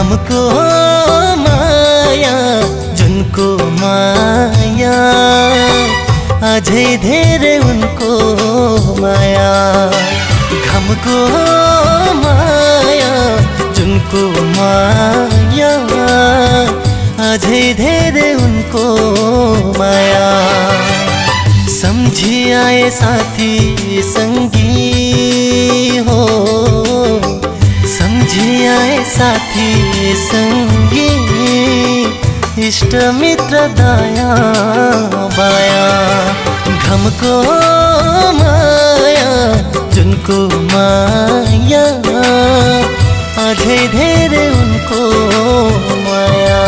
घमको माया जुनको माया अझै धेरै उनको माया। घमको माया जुनको माया अझै धेरै उनको माया। सम्झी आए साथी संगी हो, सम्झी आए साथी संगी, इष्ट मित्र दया बाया। घमको माया जुनको माया अझै धेरै उनको माया।